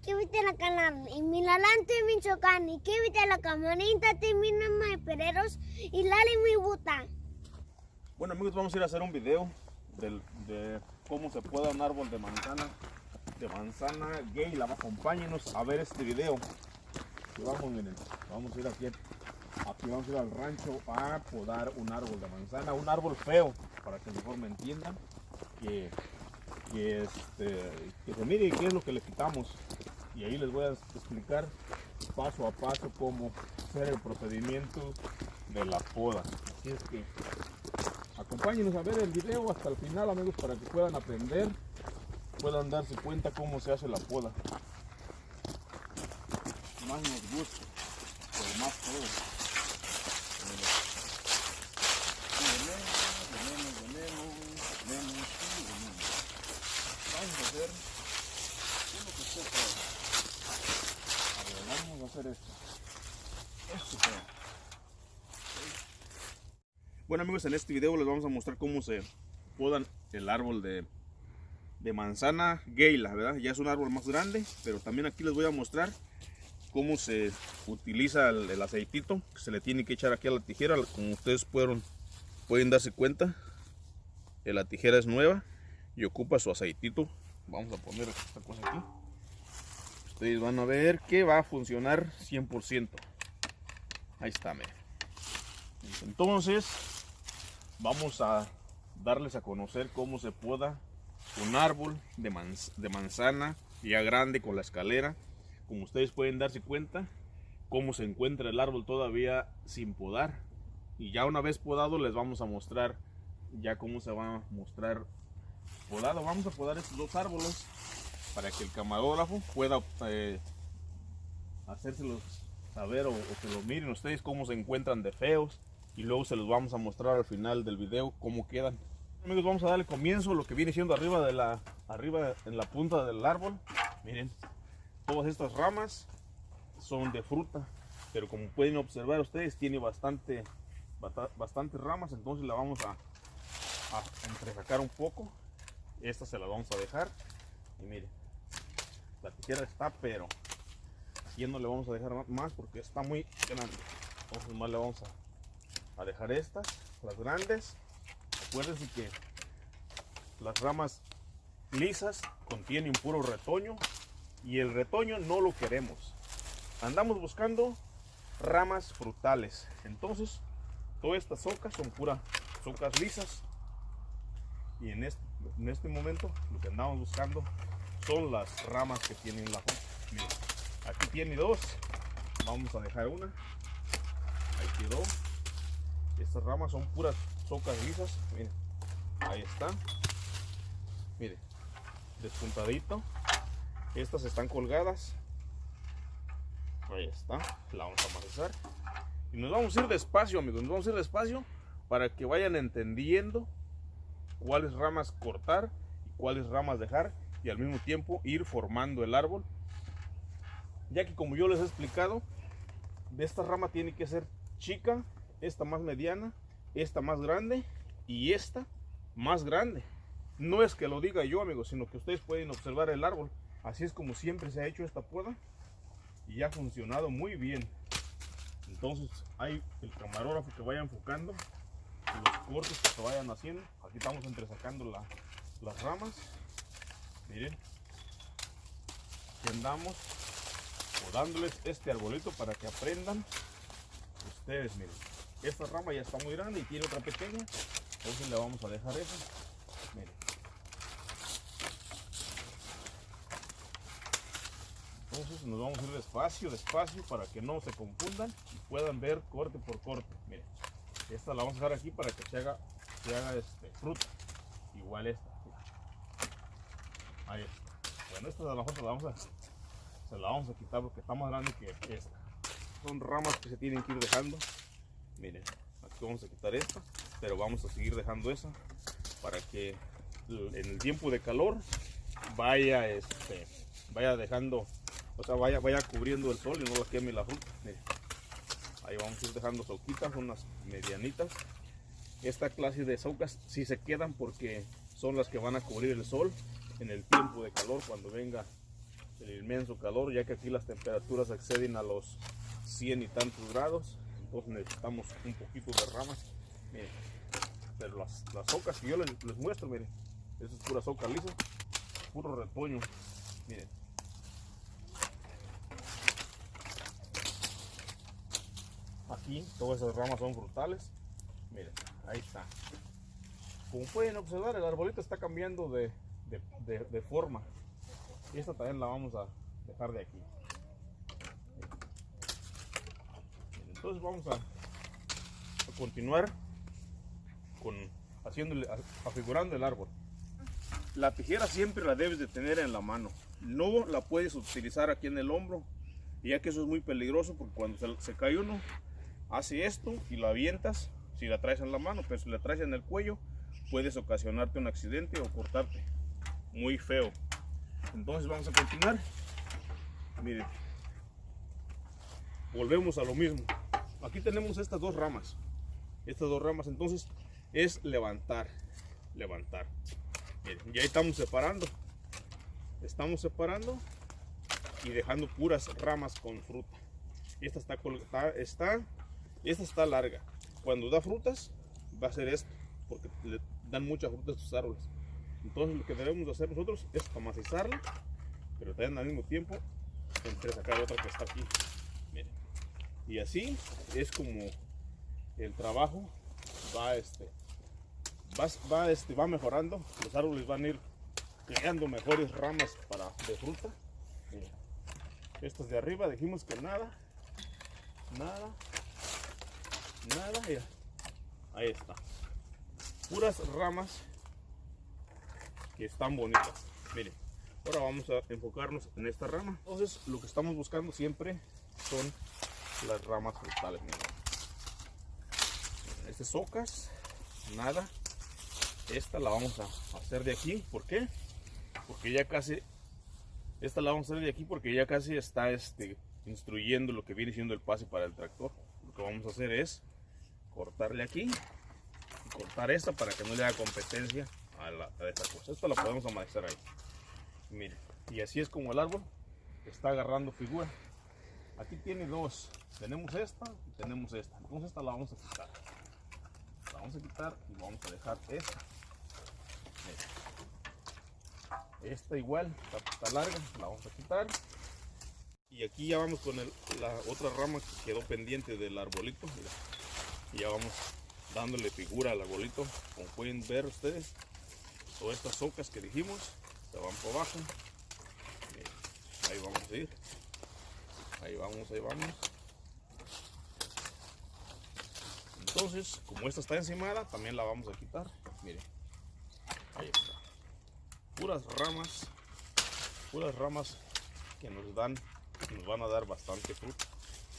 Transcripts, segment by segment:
Kivitela kanan imilalante min chokani kivitela kamanita timina mai pereros y lali mi buta. Bueno amigos, vamos a ir a hacer un video de cómo se poda un árbol de manzana gay. Acompáñenos a ver este video. Y vamos, miren, vamos a ir aquí vamos a ir al rancho a podar un árbol de manzana, un árbol feo, para que mejor me entiendan que se mire qué es lo que le quitamos. Y ahí les voy a explicar paso a paso cómo hacer el procedimiento de la poda. Así es que acompáñenos a ver el video hasta el final, amigos, para que puedan aprender, puedan darse cuenta cómo se hace la poda. Más nos gusta, pero más feo. Vamos a hacer uno que esté feo. A ver, vamos a hacer esto. Esto feo. Bueno amigos, en este video les vamos a mostrar cómo se podan el árbol de manzana Gayla, ¿verdad? Ya es un árbol más grande, pero también aquí les voy a mostrar cómo se utiliza el aceitito que se le tiene que echar aquí a la tijera. Como ustedes pueden darse cuenta, la tijera es nueva y ocupa su aceitito. Vamos a poner esta cosa aquí. Ustedes van a ver que va a funcionar 100%. Ahí está, miren. Entonces vamos a darles a conocer cómo se poda un árbol de manzana ya grande con la escalera. Como ustedes pueden darse cuenta, cómo se encuentra el árbol todavía sin podar. Y ya una vez podado les vamos a mostrar ya cómo se va a mostrar podado. Vamos a podar estos dos árboles para que el camarógrafo pueda hacérselos saber o que lo miren ustedes cómo se encuentran de feos. Y luego se los vamos a mostrar al final del video cómo quedan. Amigos, vamos a darle comienzo a lo que viene siendo arriba en la punta del árbol. Miren, todas estas ramas son de fruta, pero como pueden observar ustedes, tiene bastantes ramas. Entonces la vamos a entresacar un poco. Esta se la vamos a dejar. Y miren, la tijera está, pero aquí no le vamos a dejar más porque está muy grande. Entonces más le vamos a dejar estas, las grandes. Acuérdense que las ramas lisas contienen puro retoño y el retoño no lo queremos. Andamos buscando ramas frutales. Entonces todas estas socas son puras socas lisas y en este momento lo que andamos buscando son las ramas que tienen la fruta. Miren, aquí tiene dos, vamos a dejar una. Ahí quedó. Estas ramas son puras socas lisas. Miren, ahí está. Miren, despuntadito. Estas están colgadas. Ahí está. La vamos a amasar. Y nos vamos a ir despacio, amigos. Nos vamos a ir despacio para que vayan entendiendo cuáles ramas cortar y cuáles ramas dejar. Y al mismo tiempo ir formando el árbol. Ya que como yo les he explicado, de esta rama tiene que ser chica, esta más mediana, esta más grande y esta más grande. No es que lo diga yo, amigos, sino que ustedes pueden observar el árbol. Así es como siempre se ha hecho esta poda y ha funcionado muy bien. Entonces hay el camarógrafo que vaya enfocando los cortes que se vayan haciendo. Aquí estamos entresacando las ramas. Miren, aquí andamos podándoles este arbolito para que aprendan ustedes. Miren, esta rama ya está muy grande y tiene otra pequeña, entonces le vamos a dejar esa. Miren, entonces nos vamos a ir despacio para que no se confundan y puedan ver corte por corte. Miren, esta la vamos a dejar aquí para que se haga fruta. Igual esta. Ahí está. Bueno, esta a lo mejor se la vamos a quitar porque está más grande que esta. Son ramas que se tienen que ir dejando. Miren, aquí vamos a quitar esta, pero vamos a seguir dejando esa para que en el tiempo de calor vaya dejando, o sea, vaya cubriendo el sol y no la queme la fruta. Miren, ahí vamos a ir dejando soquitas, unas medianitas. Esta clase de socas sí se quedan porque son las que van a cubrir el sol en el tiempo de calor, cuando venga el inmenso calor, ya que aquí las temperaturas exceden a los 100 y tantos grados. Entonces necesitamos un poquito de ramas. Miren, pero las ocas que yo les muestro, miren, eso es pura soca lisa, puro retoño. Miren, aquí todas esas ramas son frutales. Miren, ahí está. Como pueden observar, el arbolito está cambiando de forma. Y esta también la vamos a dejar de aquí. Entonces vamos a continuar afigurando el árbol. La tijera siempre la debes de tener en la mano. No la puedes utilizar aquí en el hombro, ya que eso es muy peligroso, porque cuando se cae uno, hace esto y la avientas si la traes en la mano, pero si la traes en el cuello, puedes ocasionarte un accidente o cortarte muy feo. Entonces vamos a continuar. Miren, volvemos a lo mismo. Aquí tenemos estas dos ramas. Entonces es levantar. Miren, ya estamos separando. Y dejando puras ramas con fruta. Esta está larga. Cuando da frutas va a ser esto, porque le dan mucha fruta a estos árboles. Entonces lo que debemos hacer nosotros es amacizarla, pero también al mismo tiempo sacar otra que está aquí. Miren. Y así es como el trabajo va mejorando. Los árboles van a ir creando mejores ramas de fruta. Miren. Estas de arriba dijimos que nada. Mira. Ahí está. Puras ramas que están bonitas. Miren, ahora vamos a enfocarnos en esta rama. Entonces lo que estamos buscando siempre son las ramas frutales. Miren, estas socas, nada. Esta la vamos a hacer de aquí. ¿Por qué? Porque ya casi, esta la vamos a hacer de aquí porque ya casi está instruyendo lo que viene siendo el pase para el tractor. Lo que vamos a hacer es cortarle aquí y cortar esta para que no le haga competencia a esta cosa. Esta la podemos amacizar ahí. Miren, y así es como el árbol está agarrando figura. Aquí tiene dos. Tenemos esta y tenemos esta. Entonces esta la vamos a quitar. La vamos a quitar y vamos a dejar esta. Miren. Esta igual, está larga, la vamos a quitar. Y aquí ya vamos con la otra rama que quedó pendiente del arbolito. Mira. Y ya vamos dándole figura al arbolito. Como pueden ver ustedes, todas estas socas que dijimos se van por abajo. Miren, ahí vamos a ir. Ahí vamos. Entonces, como esta está encimada, también la vamos a quitar. Miren, ahí está. Puras ramas que nos van a dar bastante fruta.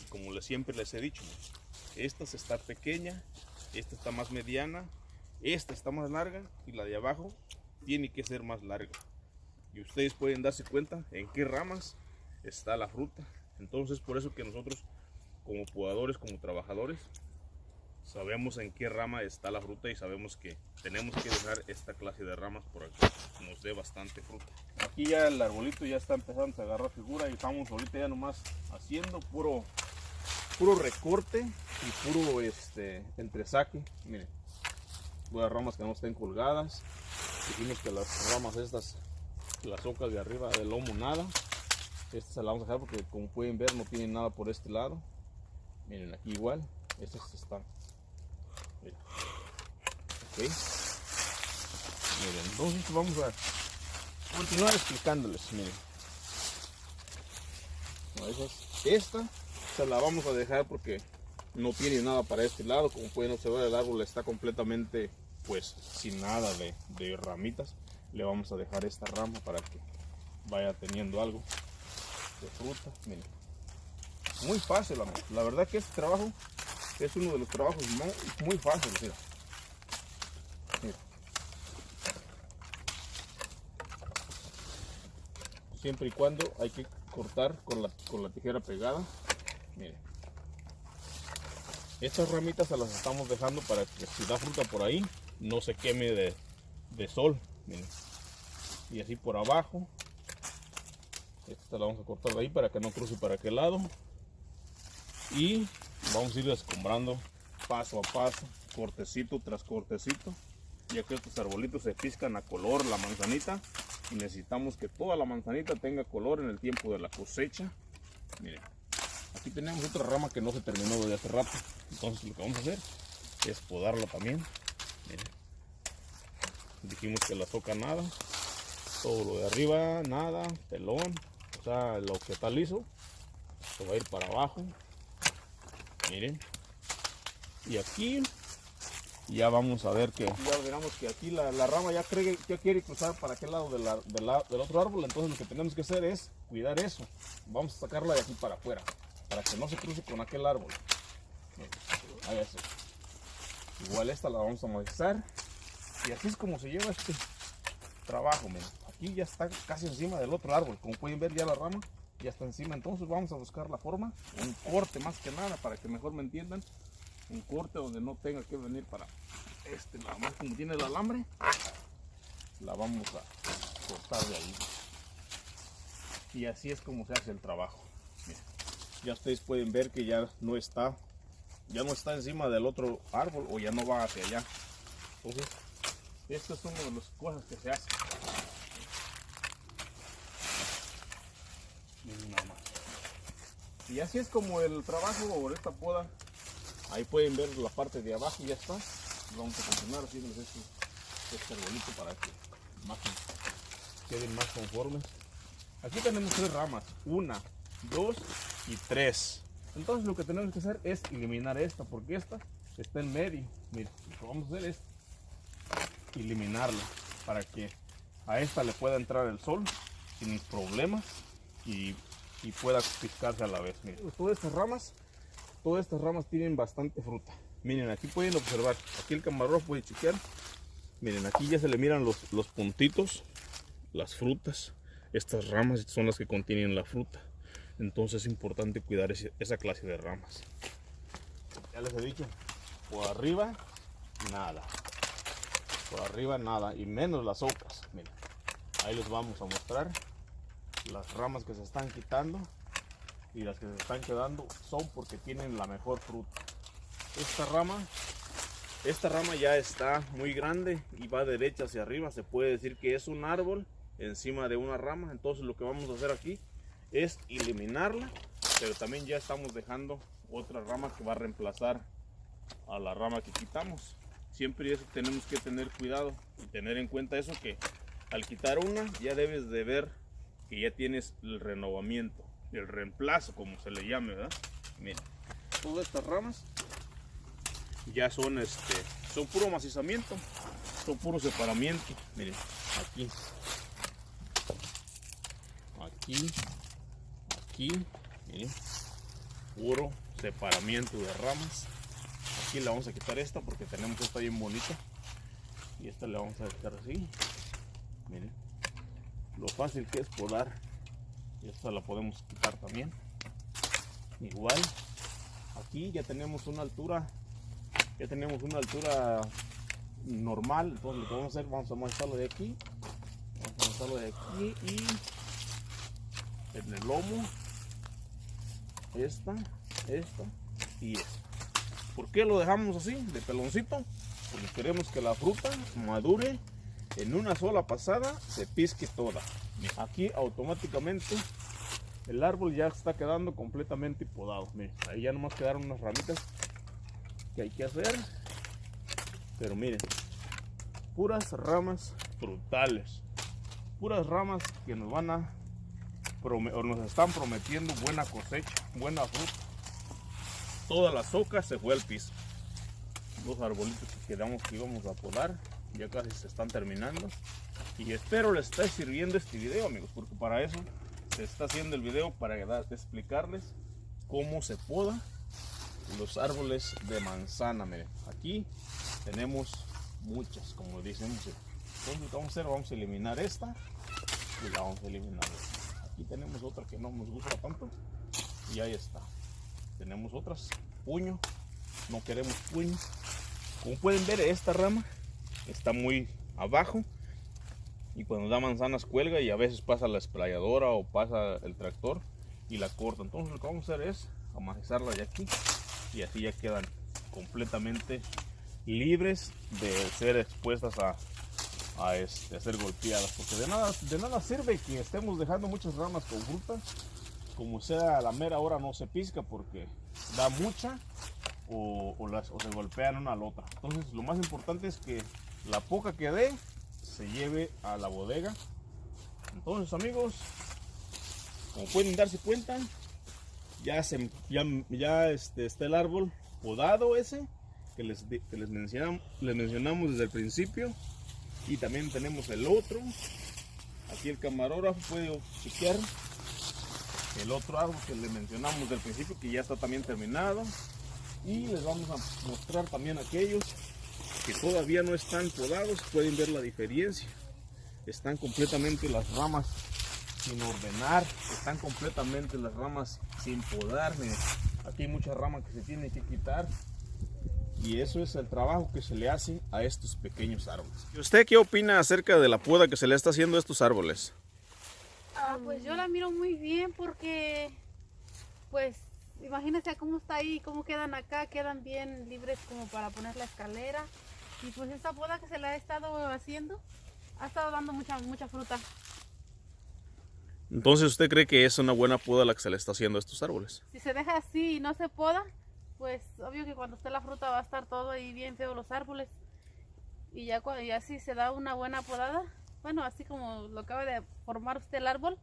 Y como siempre les he dicho, esta está pequeña, esta está más mediana, esta está más larga y la de abajo tiene que ser más larga. Y ustedes pueden darse cuenta en qué ramas está la fruta. Entonces por eso que nosotros como podadores, como trabajadores, sabemos en qué rama está la fruta y sabemos que tenemos que dejar esta clase de ramas por aquí, nos dé bastante fruta. Aquí ya el arbolito ya está empezando a agarrar figura y estamos ahorita ya nomás haciendo puro recorte y puro entresaque. Miren, las ramas que no estén colgadas. Dijimos que las ramas estas, las hojas de arriba del lomo, nada. Esta se la vamos a dejar porque como pueden ver no tiene nada por este lado. Miren, aquí igual, estas están. Miren. Ok. Miren, entonces vamos a continuar explicándoles. Miren. Esta se la vamos a dejar porque no tiene nada para este lado. Como pueden observar, el árbol está completamente pues sin nada de ramitas. Le vamos a dejar esta rama para que vaya teniendo algo de fruta. Miren, muy fácil, la verdad que este trabajo es uno de los trabajos muy fáciles. Mira. Mira. Siempre y cuando hay que cortar con la tijera pegada. Miren, estas ramitas se las estamos dejando para que si da fruta por ahí no se queme de sol. Miren. y así por abajo. Esta la vamos a cortar de ahí para que no cruce para aquel lado. Y vamos a ir escombrando paso a paso, cortecito tras cortecito, ya que estos arbolitos se piscan a color la manzanita y necesitamos que toda la manzanita tenga color en el tiempo de la cosecha. Miren, aquí tenemos otra rama que no se terminó de hace rato, entonces lo que vamos a hacer es podarla también. Miren, dijimos que la soca nada, todo lo de arriba nada, telón, o sea, lo que está liso se va a ir para abajo. Miren, y aquí ya vamos a ver que ya veremos que aquí la rama ya quiere cruzar para aquel lado del otro árbol. Entonces lo que tenemos que hacer es cuidar eso. Vamos a sacarla de aquí para afuera para que no se cruce con aquel árbol. Ahí eso. Igual esta la vamos a modificar y así es como se lleva este trabajo. Miren, aquí ya está casi encima del otro árbol, como pueden ver ya la rama ya está encima. Entonces vamos a buscar la forma, un corte más que nada, para que mejor me entiendan, un corte donde no tenga que venir para nada más. Como tiene el alambre, la vamos a cortar de ahí, y así es como se hace el trabajo. Miren, ya ustedes pueden ver que ya no está encima del otro árbol, o ya no va hacia allá. Entonces esto es una de las cosas que se hace. Nada más. Y así es como el trabajo por esta poda. Ahí pueden ver la parte de abajo, ya está. Vamos a continuar haciendo este arbolito para que queden más conformes. Aquí tenemos 3 ramas, 1, 2 y 3. Entonces lo que tenemos que hacer es eliminar esta, porque esta está en medio. Miren, lo que vamos a hacer es eliminarla para que a esta le pueda entrar el sol sin problemas y pueda piscarse a la vez. Miren, todas estas ramas tienen bastante fruta. Miren, aquí pueden observar, aquí el camarógrafo puede chequear. Miren, aquí ya se le miran los puntitos, las frutas. Estas ramas son las que contienen la fruta. Entonces es importante cuidar esa clase de ramas. Ya les he dicho, por arriba nada. Por arriba nada, y menos las hojas. Miren, ahí les vamos a mostrar las ramas que se están quitando, y las que se están quedando son porque tienen la mejor fruta. Esta rama ya está muy grande y va derecha hacia arriba. Se puede decir que es un árbol encima de una rama. Entonces lo que vamos a hacer aquí es eliminarla, pero también ya estamos dejando otra rama que va a reemplazar a la rama que quitamos. Siempre eso tenemos que tener cuidado y tener en cuenta eso, que al quitar una ya debes de ver que ya tienes el renovamiento, el reemplazo, como se le llame, ¿verdad? Miren, todas estas ramas ya son puro macizamiento, son puro separamiento. Miren, aquí, miren, puro separamiento de ramas. Aquí le vamos a quitar esta porque tenemos esta bien bonita, y esta le vamos a quitar así. Miren lo fácil que es podar, y esta la podemos quitar también. Igual aquí ya tenemos una altura, normal. Entonces lo que vamos a hacer, vamos a montarlo de aquí, y en el lomo esta y esta. ¿Por qué lo dejamos así de peloncito? Porque queremos que la fruta madure en una sola pasada, se pisque toda. Aquí automáticamente el árbol ya está quedando completamente podado. Miren, ahí ya nomás quedaron unas ramitas que hay que hacer, pero miren, puras ramas frutales, puras ramas que nos están prometiendo buena cosecha, buena fruta. Todas las hojas se fue al piso. Los arbolitos que quedamos que íbamos a podar ya casi se están terminando, y espero les esté sirviendo este video, amigos, porque para eso se está haciendo el video, para explicarles cómo se poda los árboles de manzana. Miren, aquí tenemos muchas, como dicen. Entonces lo que vamos a hacer, vamos a eliminar esta y la vamos a eliminar. Aquí tenemos otra que no nos gusta tanto, y ahí está. Tenemos otras, puño, no queremos puño. Como pueden ver, esta rama está muy abajo, y cuando da manzanas cuelga y a veces pasa la esprayadora o pasa el tractor y la corta. Entonces lo que vamos a hacer es amajizarla de aquí y así ya quedan completamente libres de ser expuestas a ser golpeadas, porque de nada sirve que estemos dejando muchas ramas con fruta, como sea a la mera hora no se pisca porque da mucha o se golpean una a la otra. Entonces lo más importante es que la poca que dé se lleve a la bodega. Entonces amigos, como pueden darse cuenta, ya está el árbol podado ese que les mencionamos desde el principio, y también tenemos el otro. Aquí el camarógrafo puede chequear el otro árbol que les mencionamos desde el principio, que ya está también terminado, y les vamos a mostrar también aquellos que todavía no están podados. Pueden ver la diferencia, están completamente las ramas sin ordenar, están completamente las ramas sin podar. Miren, aquí hay muchas ramas que se tienen que quitar, y eso es el trabajo que se le hace a estos pequeños árboles. ¿Y usted qué opina acerca de la poda que se le está haciendo a estos árboles? Pues yo la miro muy bien porque, pues, imagínense cómo está ahí, cómo quedan acá, quedan bien libres como para poner la escalera. Y pues esta poda que se le ha estado haciendo, ha estado dando mucha fruta. Entonces, ¿usted cree que es una buena poda la que se le está haciendo a estos árboles? Si se deja así y no se poda, pues obvio que cuando esté la fruta va a estar todo ahí bien feo los árboles. Y ya si se da una buena podada, bueno, así como lo acaba de formar usted el árbol,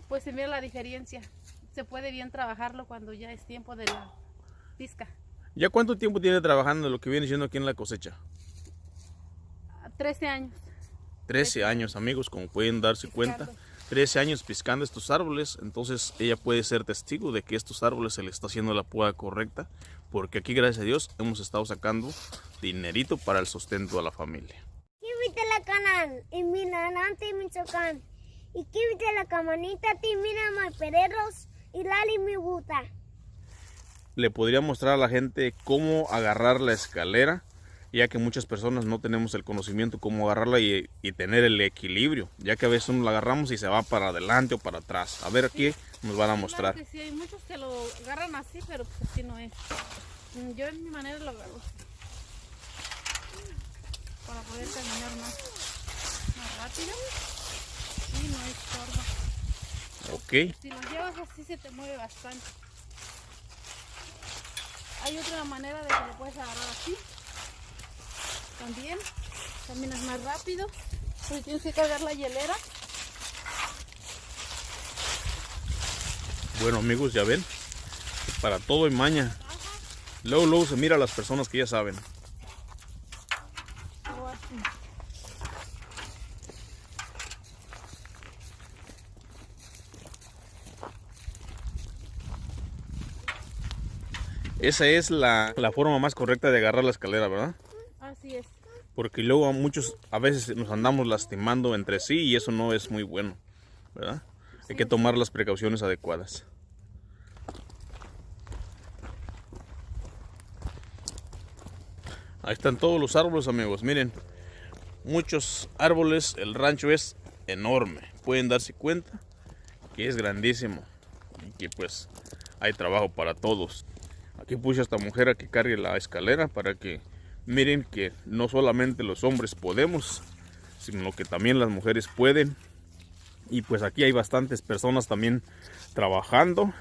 pues se mira la diferencia. Se puede bien trabajarlo cuando ya es tiempo de la pizca. ¿Ya cuánto tiempo tiene trabajando lo que viene siendo aquí en la cosecha? 13 años. 13 años, amigos, como pueden darse cuenta. 13 años piscando estos árboles. Entonces ella puede ser testigo de que estos árboles se le está haciendo la poda correcta, porque aquí, gracias a Dios, hemos estado sacando dinerito para el sustento a la familia. Suscríbete al canal y mira adelante Michoacán. Y quítate la camanita y mira más pereros y Lali me gusta. Le podría mostrar a la gente cómo agarrar la escalera, ya que muchas personas no tenemos el conocimiento cómo agarrarla y tener el equilibrio, ya que a veces uno la agarramos y se va para adelante o para atrás. A ver, aquí nos van a mostrar. Claro que sí, hay muchos que lo agarran así, pero pues así no es. Yo en mi manera lo agarro para poder caminar más rápido y no estorba. Ok. Si lo llevas así se te mueve bastante. Hay otra manera de que lo puedes agarrar así. También caminas más rápido, pero tienes que cargar la hielera. Bueno, amigos, ya ven, para todo hay maña. Luego se mira a las personas que ya saben. O así. Esa es la forma más correcta de agarrar la escalera, ¿verdad? Así es. Porque luego a veces nos andamos lastimando entre sí y eso no es muy bueno, ¿verdad? Hay que tomar las precauciones adecuadas. Ahí están todos los árboles, amigos. Miren, muchos árboles. El rancho es enorme. Pueden darse cuenta que es grandísimo y que pues hay trabajo para todos. Aquí puse a esta mujer a que cargue la escalera para que miren que no solamente los hombres podemos, sino que también las mujeres pueden. Y pues aquí hay bastantes personas también trabajando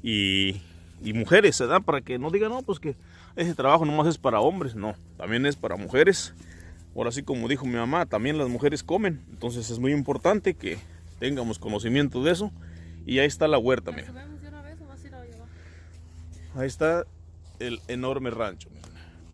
y mujeres, se da para que no digan, no, pues que ese trabajo nomás es para hombres. No, también es para mujeres. Ahora sí, como dijo mi mamá, también las mujeres comen. Entonces es muy importante que tengamos conocimiento de eso. Y ahí está la huerta, mira. ¿Subimos de una vez o vas a ir a llevar? Ahí está el enorme rancho, mira.